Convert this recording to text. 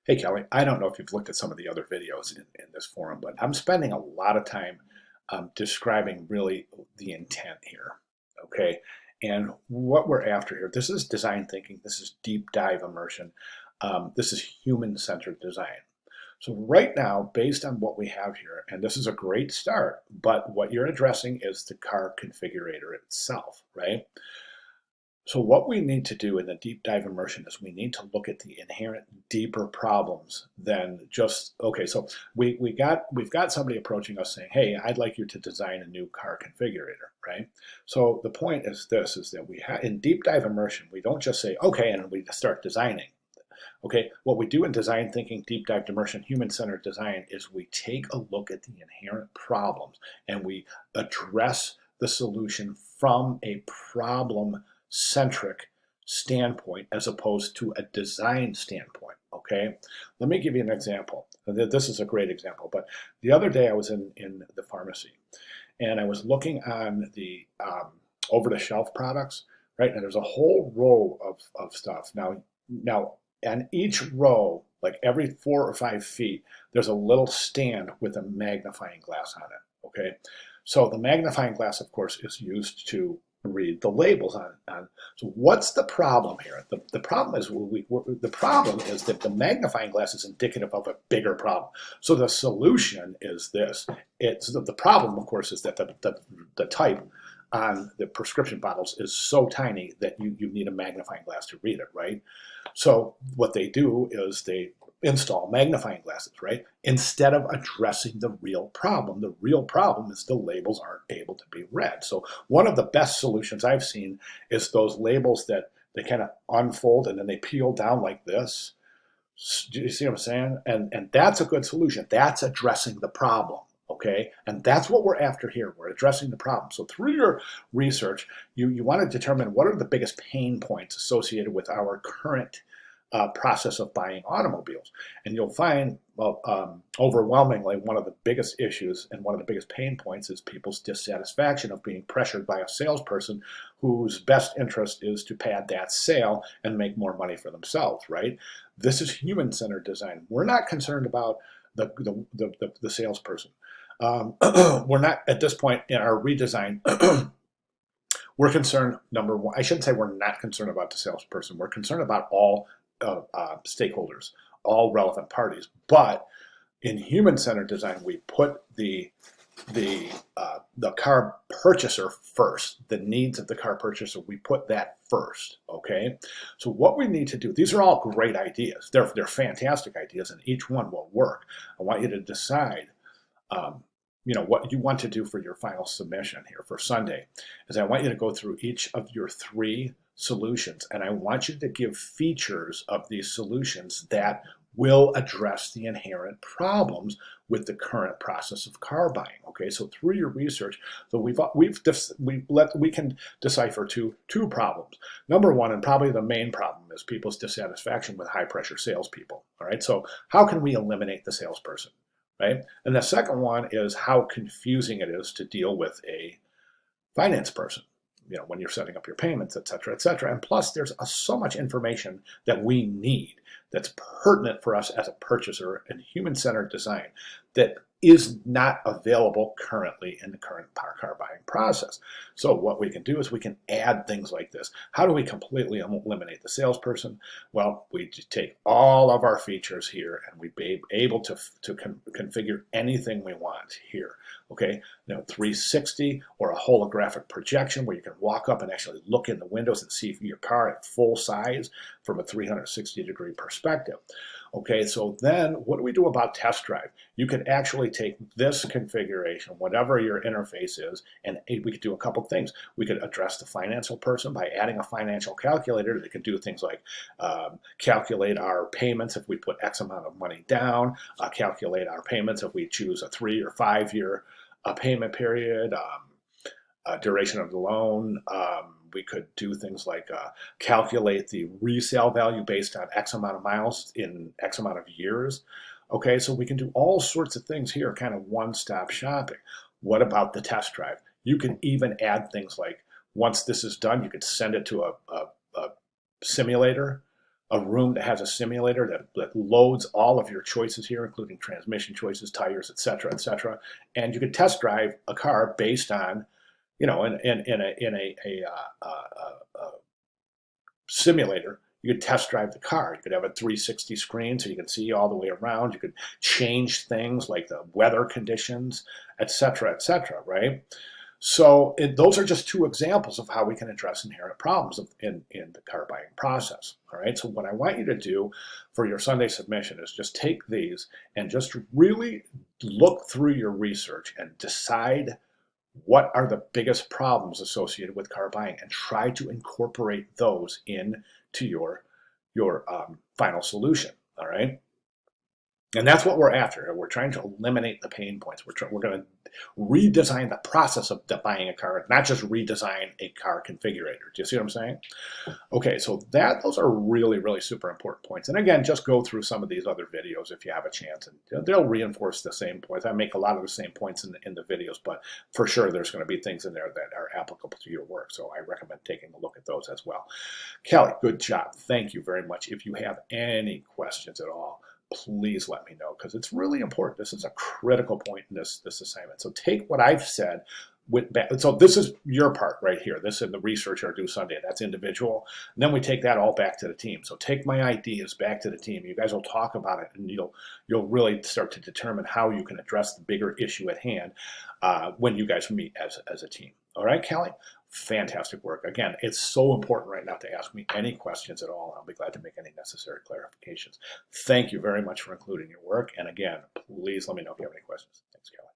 Hey, Kelly, I don't know if you've looked at some of the other videos in this forum, but I'm spending a lot of time describing really the intent here, okay? And what we're after here, this is design thinking, this is deep dive immersion, this is human-centered design. So right now, based on what we have here, and this is a great start, but what you're addressing is the car configurator itself, right? So what we need to do in the deep dive immersion is we need to look at the inherent deeper problems than just, okay, so we've got somebody approaching us saying, hey, I'd like you to design a new car configurator, right? So the point is this, is that in deep dive immersion, we don't just say, okay, and we start designing. Okay, what we do in design thinking, deep dive immersion, human-centered design is we take a look at the inherent problems and we address the solution from a problem-centric standpoint as opposed to a design standpoint. Okay, let me give you an example. This is a great example, but the other day I was in the pharmacy and I was looking on the over-the-shelf products, right? And there's a whole row of stuff. Now, and each row, like every 4 or 5 feet, there's a little stand with a magnifying glass on it. Okay, so the magnifying glass, of course, is used to read the labels on. So what's the problem here? The problem is the problem is that the magnifying glass is indicative of a bigger problem. So the solution is this. It's the problem, of course, is that the type on the prescription bottles is so tiny that you need a magnifying glass to read it, right? So what they do is they install magnifying glasses, right? Instead of addressing the real problem. The real problem is the labels aren't able to be read. So one of the best solutions I've seen is those labels that they kind of unfold and then they peel down like this. Do you see what I'm saying? And that's a good solution. That's addressing the problem. Okay, and that's what we're after here. We're addressing the problem. So through your research, you want to determine what are the biggest pain points associated with our current process of buying automobiles. And you'll find, well, overwhelmingly, one of the biggest issues and one of the biggest pain points is people's dissatisfaction of being pressured by a salesperson whose best interest is to pad that sale and make more money for themselves, right? This is human-centered design. We're not concerned about the salesperson. We're not, at this point in our redesign, we're concerned, number one, I shouldn't say we're not concerned about the salesperson. We're concerned about all stakeholders, all relevant parties. But in human-centered design, we put the car purchaser first, the needs of the car purchaser, we put that first, okay? So what we need to do, these are all great ideas. They're fantastic ideas, and each one will work. I want you to decide what you want to do for your final submission here for Sunday, is I want you to go through each of your 3 solutions, and I want you to give features of these solutions that will address the inherent problems with the current process of car buying. Okay, so through your research, so we can decipher two problems. Number one, and probably the main problem, is people's dissatisfaction with high pressure salespeople. All right, so how can we eliminate the salesperson? Right, and the second one is how confusing it is to deal with a finance person, when you're setting up your payments, et cetera, et cetera. And plus, there's so much information that we need that's pertinent for us as a purchaser in human-centered design that is not available currently in the current car buying process. So what we can do is we can add things like this. How do we completely eliminate the salesperson? Well, we take all of our features here and we be able to configure anything we want here. Okay, 360 or a holographic projection where you can walk up and actually look in the windows and see your car at full size from a 360-degree perspective. Okay, so then what do we do about test drive? You could actually take this configuration, whatever your interface is, and we could do a couple things. We could address the financial person by adding a financial calculator that could do things like calculate our payments if we put X amount of money down, calculate our payments if we choose a 3 or 5 year payment period, duration of the loan. We could do things like calculate the resale value based on X amount of miles in X amount of years. Okay, so we can do all sorts of things here, kind of one-stop shopping. What about the test drive? You can even add things like, once this is done, you could send it to a simulator a room that has a simulator that loads all of your choices here, including transmission choices, tires, et cetera, and you can test drive a car based on, you know, a simulator. You could test drive the car. You could have a 360 screen so you can see all the way around. You could change things like the weather conditions, et cetera, right? So those are just two examples of how we can address inherent problems in the car buying process. All right. So what I want you to do for your Sunday submission is just take these and just really look through your research and decide what are the biggest problems associated with car buying and try to incorporate those into your final solution. All right. And that's what we're after. We're trying to eliminate the pain points. We're going to redesign the process of buying a car, not just redesign a car configurator. Do you see what I'm saying? Okay, so those are really, really super important points. And again, just go through some of these other videos if you have a chance, and they'll reinforce the same points. I make a lot of the same points in the videos, but for sure there's going to be things in there that are applicable to your work. So I recommend taking a look at those as well. Caley, good job. Thank you very much. If you have any questions at all, please let me know, because it's really important. This is a critical point in this assignment. So take what I've said so this is your part right here. This is the research or due Sunday. That's individual. And then we take that all back to the team. So take my ideas back to the team. You guys will talk about it, and you'll really start to determine how you can address the bigger issue at hand when you guys meet as a team. All right, Caley? Fantastic work. Again, it's so important right now to ask me any questions at all. I'll be glad to make any necessary clarifications. Thank you very much for including your work. And again, please let me know if you have any questions. Thanks, Caley.